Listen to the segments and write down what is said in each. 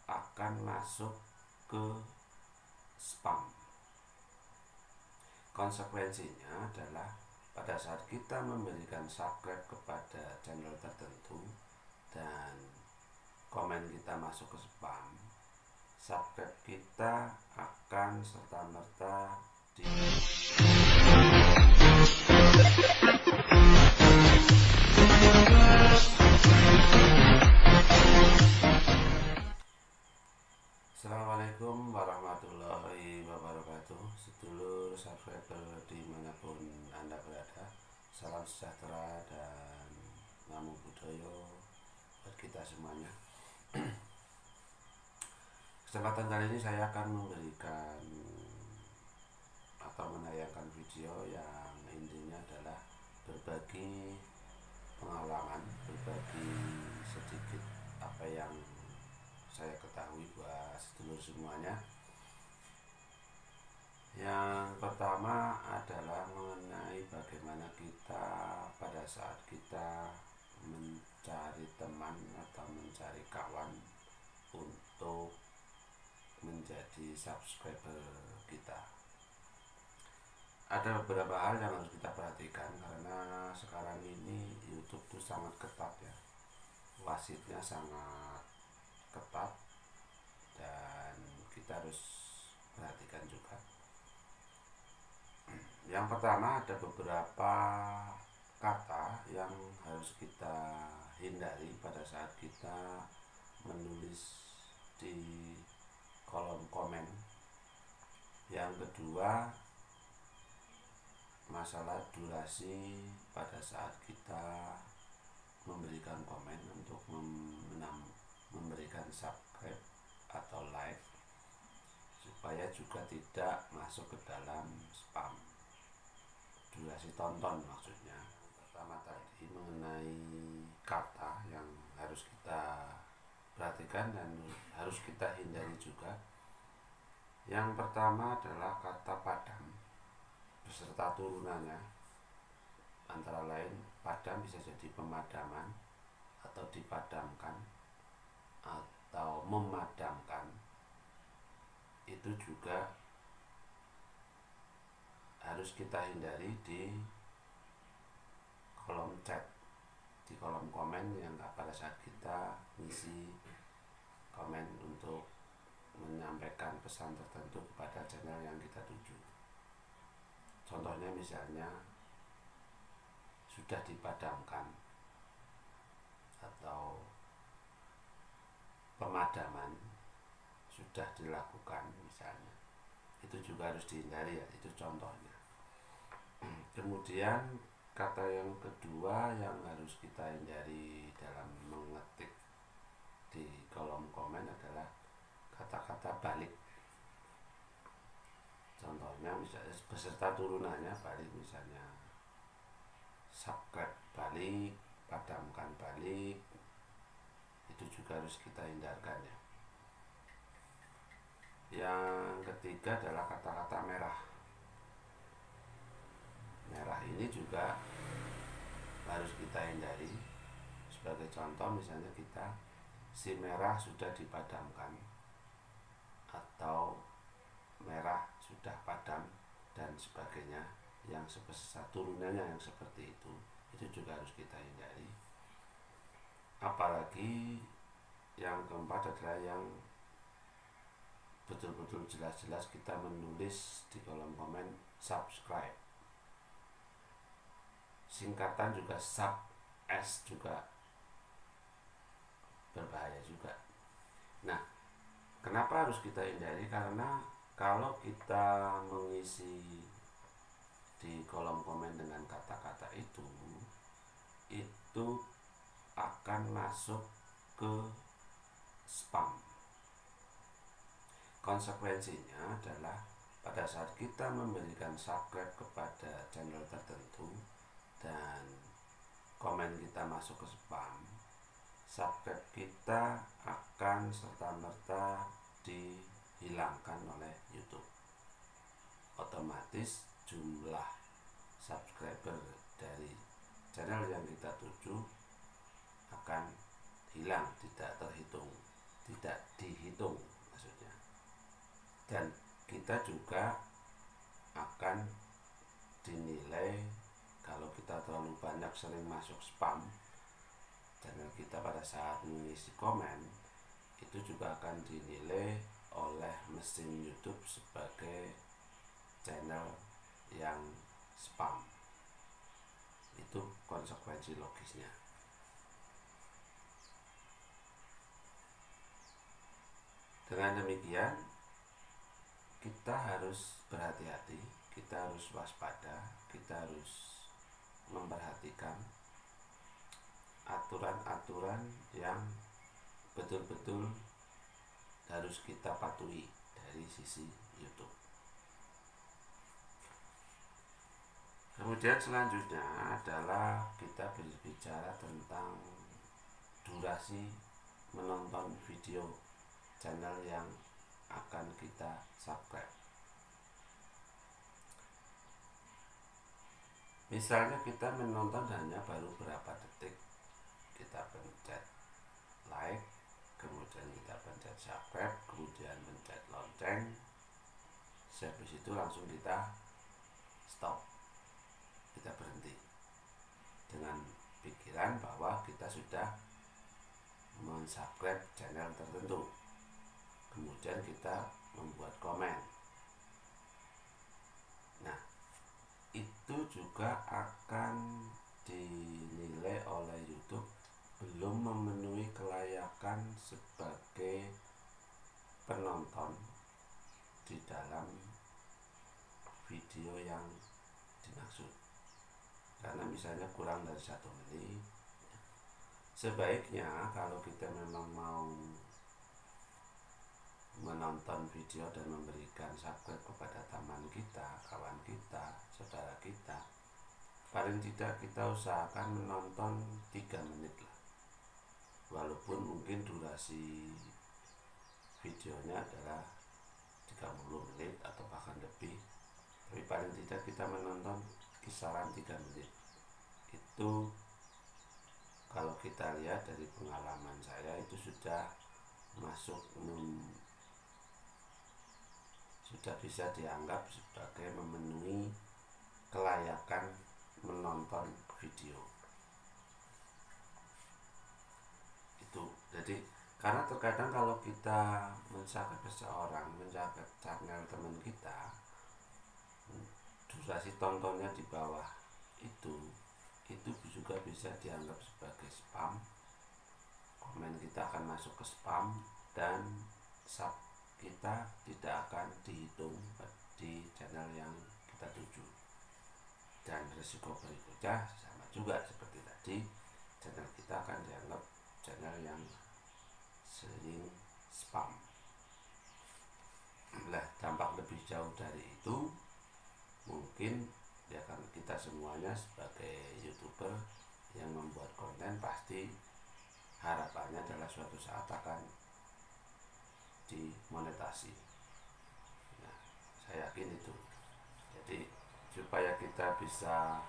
akan masuk ke spam. Konsekuensinya adalah pada saat kita memberikan subscribe kepada channel tertentu dan komen kita masuk ke spam, subscribe kita akan serta-merta di Assalamualaikum warahmatullahi wabarakatuh. Sedulur subscriber dimanapun Anda berada, salam sejahtera dan namo buddhaya buat kita semuanya. Kesempatan kali ini saya akan memberikan atau menayangkan video yang intinya adalah berbagi pengalaman, berbagi sedikit apa yang saya ketahui buat sedulur semuanya. Yang pertama adalah mengenai bagaimana kita pada saat kita mencari teman atau mencari kawan untuk menjadi subscriber kita. Ada beberapa hal yang harus kita perhatikan karena sekarang ini YouTube itu sangat ketat ya, wasitnya sangat ketat dan kita harus perhatikan juga. Yang pertama, ada beberapa kata yang harus kita hindari pada saat kita menulis di kolom komen. Yang kedua, masalah durasi pada saat kita memberikan komen untuk memberikan subscribe atau like, supaya juga tidak masuk ke dalam spam. Durasi tonton maksudnya. Pertama tadi mengenai kata yang harus kita perhatikan dan harus kita hindari juga. Yang pertama adalah kata padam beserta turunannya, antara lain padam bisa jadi pemadaman atau dipadamkan atau memadamkan. Itu juga harus kita hindari di kolom chat, di kolom komen yang pada saat kita ngisi komen untuk menyampaikan pesan tertentu kepada channel yang kita tuju. Contohnya misalnya sudah dipadamkan atau pemadaman sudah dilakukan misalnya, itu juga harus dihindari ya, itu contohnya. Kemudian kata yang kedua yang harus kita hindari dalam mengetik di kolom komen adalah kata-kata balik. Contohnya misalnya beserta turunannya balik, misalnya subscribe balik, padamkan balik, itu juga harus kita hindarkan ya. Yang ketiga adalah kata-kata merah. Merah ini juga harus kita hindari. Sebagai contoh misalnya kita si merah sudah dipadamkan atau merah sudah padam dan sebagainya, yang sebesar turunannya yang seperti itu juga harus kita hindari. Apalagi yang keempat adalah yang betul-betul jelas-jelas kita menulis di kolom komen subscribe. Singkatan juga sub s juga berbahaya juga. Nah, kenapa harus kita hindari? Karena kalau kita mengisi di kolom komen dengan kata-kata itu akan masuk ke spam. Konsekuensinya adalah pada saat kita memberikan subscribe kepada channel tertentu dan komen kita masuk ke spam, subscribe kita akan serta-merta dihilangkan oleh YouTube. Otomatis jumlah subscriber dari channel yang kita tuju akan hilang, tidak terhitung, tidak dihitung maksudnya. Dan kita juga akan dinilai kalau kita terlalu banyak sering masuk spam channel kita pada saat mengisi komen, itu juga akan dinilai oleh mesin YouTube sebagai channel yang spam. Itu konsekuensi logisnya. Dengan demikian, kita harus berhati-hati, kita harus waspada, kita harus memperhatikan aturan-aturan yang betul-betul harus kita patuhi dari sisi YouTube. Kemudian selanjutnya adalah kita berbicara tentang durasi menonton video channel yang akan kita subscribe. Misalnya kita menonton hanya baru berapa detik, kita pencet like, kemudian kita pencet subscribe, kemudian pencet lonceng, habis itu langsung kita stop, kita berhenti dengan pikiran bahwa kita sudah mensubscribe channel tertentu. Kemudian kita membuat komen. Nah, itu juga akan dinilai oleh YouTube belum memenuhi kelayakan sebagai penonton di dalam video yang dimaksud. Karena misalnya kurang dari 1 menit, sebaiknya kalau kita memang mau menonton video dan memberikan subscribe kepada teman kita, kawan kita, saudara kita, paling tidak kita usahakan menonton 3 menit lah. Walaupun mungkin durasi videonya adalah 30 menit atau bahkan lebih, tapi paling tidak kita menonton kisaran 3 menit. Itu kalau kita lihat dari pengalaman saya, itu sudah masuk, sudah bisa dianggap sebagai memenuhi kelayakan menonton video. Itu jadi, karena terkadang kalau kita mensubscribe seseorang, mensubscribe channel teman kita, durasi tontonnya di bawah itu juga bisa dianggap sebagai spam. Komen kita akan masuk ke spam dan sub kita tidak akan dihitung di channel yang kita tuju. Dan risiko berikutnya sama juga seperti tadi, channel kita akan dianggap channel yang sering spam. Nah, dampak lebih jauh dari itu, mungkin ya kan kita semuanya sebagai YouTuber yang membuat konten pasti harapannya adalah suatu saat akan dimonetasi. Nah, saya yakin itu. Jadi supaya kita bisa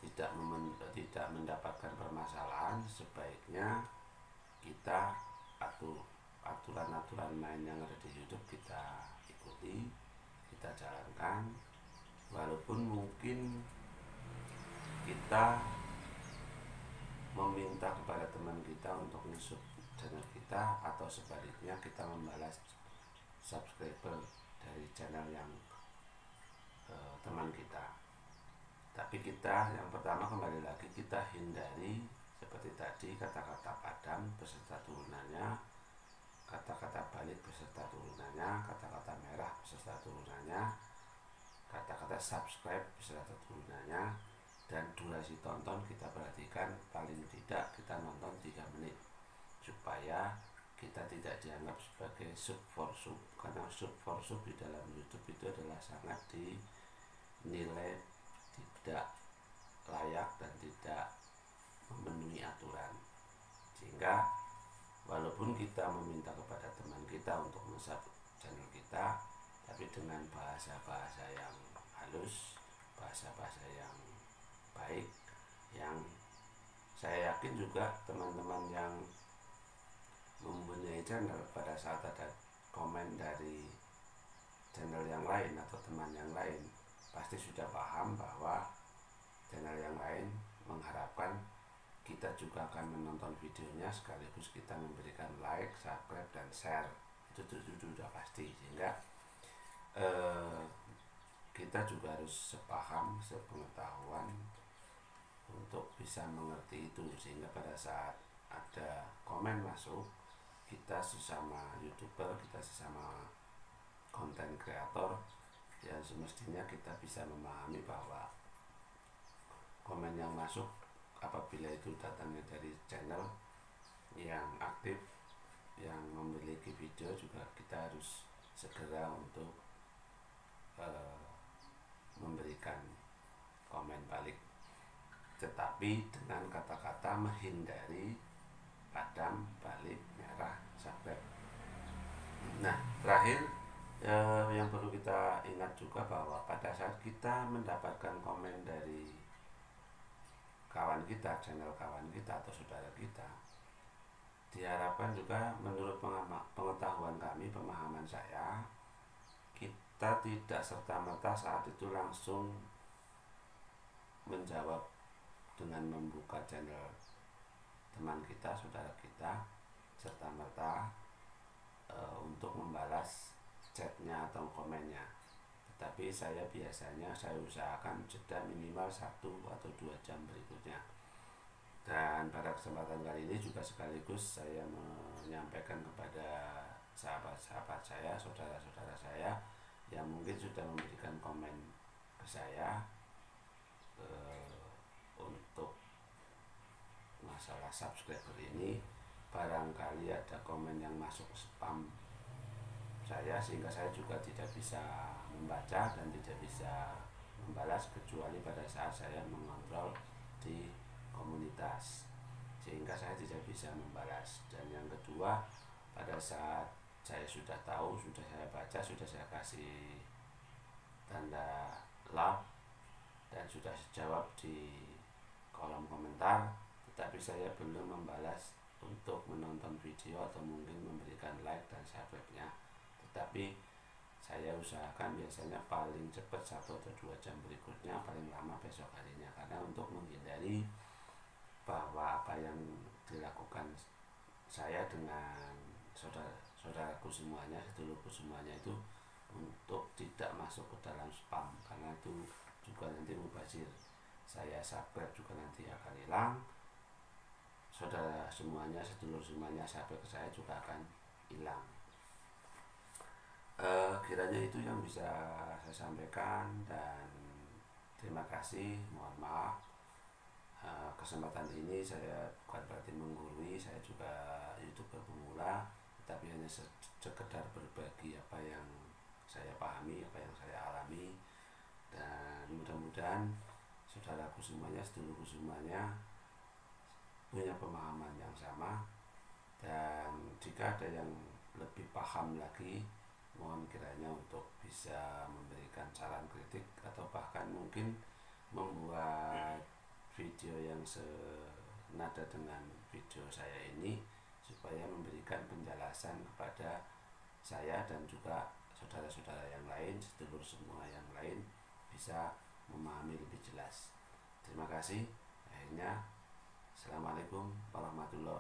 tidak mendapatkan permasalahan, sebaiknya kita aturan-aturan main yang ada di YouTube kita ikuti, kita jalankan, walaupun mungkin kita meminta kepada teman kita untuk nge-sub channel kita, atau sebaliknya kita membalas subscriber dari channel yang teman kita. Tapi kita yang pertama, kembali lagi, kita hindari seperti tadi kata-kata padam beserta turunannya, kata-kata balik beserta turunannya, kata-kata merah beserta turunannya, kata-kata subscribe beserta turunannya, dan durasi tonton kita perhatikan paling tidak kita nonton 3 menit supaya kita tidak dianggap sebagai sub for sub, karena sub for sub di dalam YouTube itu adalah sangat dinilai tidak layak dan tidak memenuhi aturan, sehingga walaupun kita meminta kepada teman kita untuk nge-sub channel kita, tapi dengan bahasa-bahasa yang halus, bahasa-bahasa yang baik, yang saya yakin juga teman-teman yang mempunyai channel, pada saat ada komen dari channel yang lain atau teman yang lain, pasti sudah paham bahwa channel yang lain mengharapkan kita juga akan menonton videonya, sekaligus kita memberikan like, subscribe, dan share. Itu sudah pasti, sehingga kita juga harus sepaham, sepengetahuan untuk bisa mengerti itu, sehingga pada saat ada komen masuk, kita sesama YouTuber, kita sesama konten kreator, ya semestinya kita bisa memahami bahwa komen yang masuk apabila itu datangnya dari channel yang aktif, yang memiliki video, juga kita harus segera untuk memberikan komen balik, tetapi dengan kata-kata menghindari padam, balik, merah, subscribe. Nah, terakhir yang perlu kita ingat juga bahwa pada saat kita mendapatkan komen dari kawan kita, channel kawan kita atau saudara kita, diharapkan juga menurut pengetahuan kami, pemahaman saya, kita tidak serta-merta saat itu langsung menjawab dengan membuka channel teman kita, saudara kita, serta-merta untuk membalas chatnya atau komennya. Tetapi saya biasanya usahakan jeda minimal 1 atau 2 jam berikutnya. Dan pada kesempatan kali ini juga sekaligus saya menyampaikan kepada sahabat-sahabat saya, saudara-saudara saya yang mungkin sudah memberikan komen ke saya untuk masalah subscriber ini, barangkali ada komen yang masuk spam saya, sehingga saya juga tidak bisa membaca dan tidak bisa membalas kecuali pada saat saya mengontrol di komunitas, sehingga saya tidak bisa membalas. Dan yang kedua, pada saat saya sudah tahu, sudah saya baca, sudah saya kasih tanda love dan sudah jawab di kolom komentar, tetapi saya belum membalas untuk menonton video atau mungkin memberikan like dan subscribe-nya. Tetapi saya usahakan biasanya paling cepat 1 atau 2 jam berikutnya, paling lama besok harinya, karena untuk menghindari bahwa apa yang dilakukan saya dengan saudaraku semuanya, sedulurku semuanya itu untuk tidak masuk ke dalam spam, karena itu juga nanti mubazir. Saya subscribe juga nanti akan hilang, saudara semuanya, sedulur semuanya sampai ke saya juga akan hilang. Kiranya itu yang bisa saya sampaikan, dan terima kasih. Mohon maaf kesempatan ini saya bukan berarti menggurui, saya juga YouTuber pemula, tapi hanya sekedar berbagi apa yang saya pahami, apa yang saya alami, dan mudah-mudahan saudaraku semuanya, sedulurku semuanya punya pemahaman yang sama. Dan jika ada yang lebih paham lagi, mohon kiranya untuk bisa memberikan saran, kritik, atau bahkan mungkin membuat video yang senada dengan video saya ini, supaya memberikan penjelasan kepada saya dan juga saudara-saudara yang lain, sedulur semua yang lain, bisa memahami lebih jelas. Terima kasih. Akhirnya, Assalamualaikum warahmatullahi